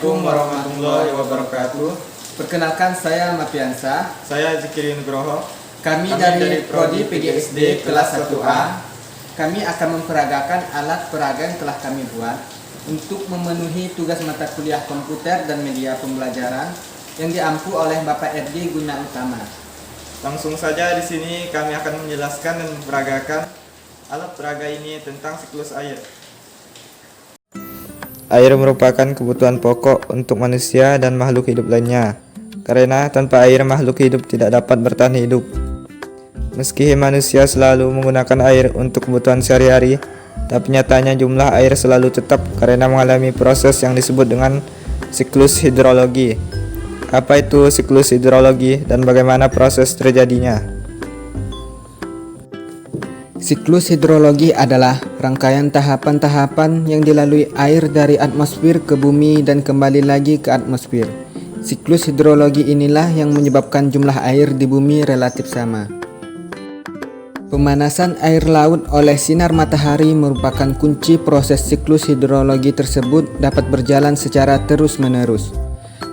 Assalamualaikum warahmatullahi wabarakatuh. Perkenalkan, saya Mapiansa. Saya Zikri Nugroho. Kami dari Prodi PGSD kelas 1A. Kami akan memperagakan alat peraga yang telah kami buat untuk memenuhi tugas mata kuliah komputer dan media pembelajaran yang diampu oleh Bapak RD Guna Utama. Langsung saja di sini kami akan menjelaskan dan memperagakan alat peraga ini tentang siklus air. Air merupakan kebutuhan pokok untuk manusia dan makhluk hidup lainnya, karena tanpa air makhluk hidup tidak dapat bertahan hidup. Meski manusia selalu menggunakan air untuk kebutuhan sehari-hari, tapi nyatanya jumlah air selalu tetap karena mengalami proses yang disebut dengan siklus hidrologi. Apa itu siklus hidrologi dan bagaimana proses terjadinya? Siklus hidrologi adalah rangkaian tahapan-tahapan yang dilalui air dari atmosfer ke bumi dan kembali lagi ke atmosfer. Siklus hidrologi inilah yang menyebabkan jumlah air di bumi relatif sama. Pemanasan air laut oleh sinar matahari merupakan kunci proses siklus hidrologi tersebut dapat berjalan secara terus-menerus.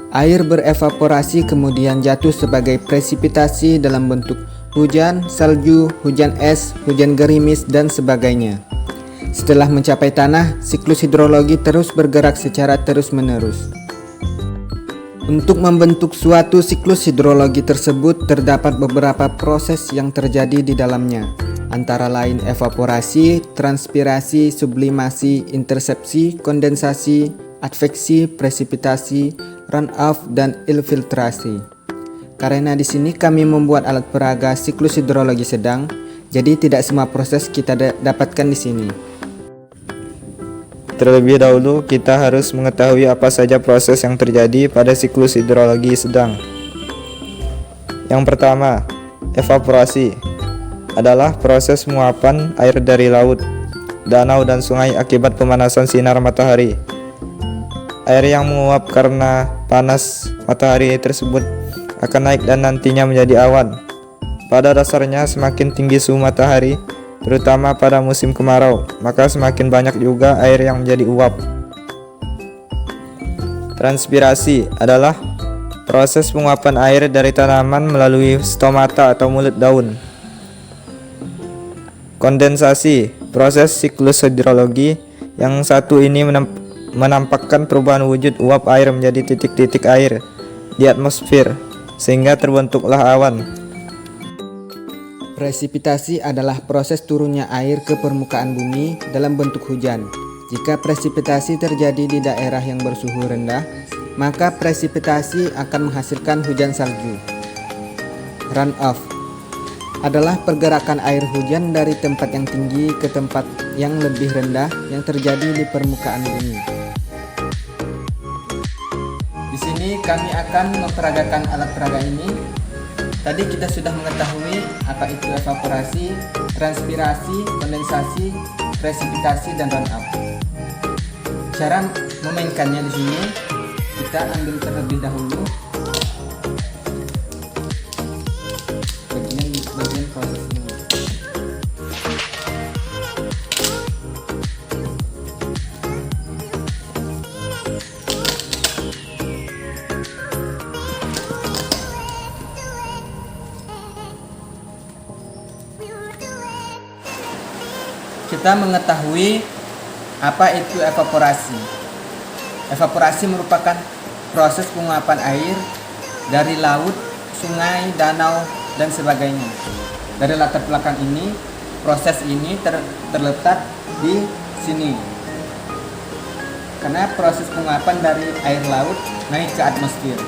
Air berevaporasi kemudian jatuh sebagai presipitasi dalam bentuk hujan, salju, hujan es, hujan gerimis, dan sebagainya. Setelah mencapai tanah, siklus hidrologi terus bergerak secara terus-menerus. Untuk membentuk suatu siklus hidrologi tersebut, terdapat beberapa proses yang terjadi di dalamnya, antara lain evaporasi, transpirasi, sublimasi, intersepsi, kondensasi, adveksi, presipitasi, runoff, dan infiltrasi. Karena di sini kami membuat alat peraga siklus hidrologi sedang, jadi tidak semua proses kita dapatkan di sini. Terlebih dahulu kita harus mengetahui apa saja proses yang terjadi pada siklus hidrologi sedang. Yang pertama, evaporasi adalah proses penguapan air dari laut, danau, dan sungai akibat pemanasan sinar matahari. Air yang menguap karena panas matahari tersebut akan naik dan nantinya menjadi awan. Pada dasarnya semakin tinggi suhu matahari, terutama pada musim kemarau, maka semakin banyak juga air yang menjadi uap. Transpirasi adalah proses penguapan air dari tanaman melalui stomata atau mulut daun. Kondensasi, proses siklus hidrologi yang satu ini menampakkan perubahan wujud uap air menjadi titik-titik air di atmosfer, sehingga terbentuklah awan. Presipitasi adalah proses turunnya air ke permukaan bumi dalam bentuk hujan. Jika presipitasi terjadi di daerah yang bersuhu rendah, maka presipitasi akan menghasilkan hujan salju. Runoff adalah pergerakan air hujan dari tempat yang tinggi ke tempat yang lebih rendah yang terjadi di permukaan bumi. Di sini kami akan memperagakan alat peraga ini. Tadi kita sudah mengetahui apa itu evaporasi, transpirasi, kondensasi, presipitasi, dan runoff. Cara memainkannya di sini, kita ambil terlebih dahulu bagian proses ini. Kita mengetahui apa itu evaporasi. Evaporasi merupakan proses penguapan air dari laut, sungai, danau, dan sebagainya. Dari latar belakang ini, proses ini terletak di sini. Karena proses penguapan dari air laut naik ke atmosfer.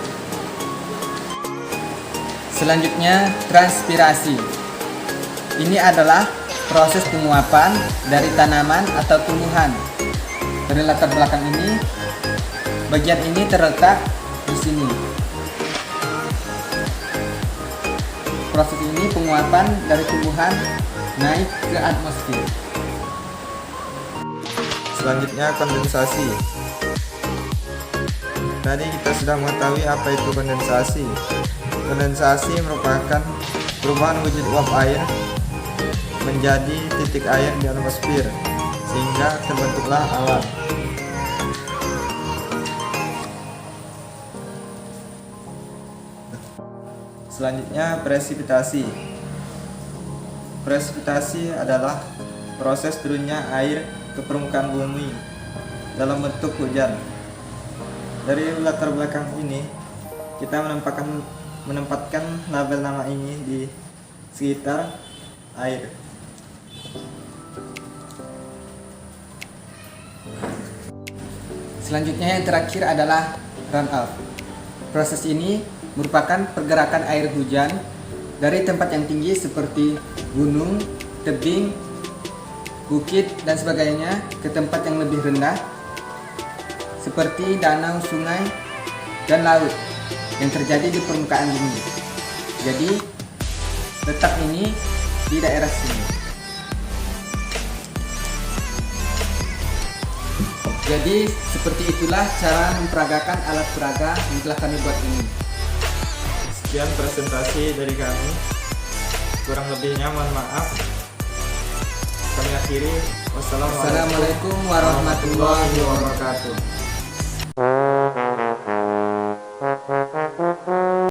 Selanjutnya, transpirasi. Ini adalah proses penguapan dari tanaman atau tumbuhan. Dari latar belakang ini, bagian ini terletak di sini. Proses ini penguapan dari tumbuhan naik ke atmosfer. Selanjutnya, kondensasi. Tadi kita sudah mengetahui apa itu kondensasi. Kondensasi merupakan perubahan wujud uap air menjadi titik air di atmosfer, sehingga terbentuklah awan. Selanjutnya, presipitasi. Presipitasi adalah proses turunnya air ke permukaan bumi dalam bentuk hujan. Dari latar belakang ini, kita menempatkan label nama ini di sekitar air. Selanjutnya yang terakhir adalah runoff. Proses ini merupakan pergerakan air hujan dari tempat yang tinggi seperti gunung, tebing, bukit, dan sebagainya ke tempat yang lebih rendah seperti danau, sungai, dan laut yang terjadi di permukaan bumi. Jadi letak ini di daerah sini. Jadi seperti itulah cara memperagakan alat peraga yang telah kami buat ini. Sekian presentasi dari kami. Kurang lebihnya mohon maaf. Kami akhiri. Wassalamualaikum Assalamualaikum warahmatullahi wabarakatuh.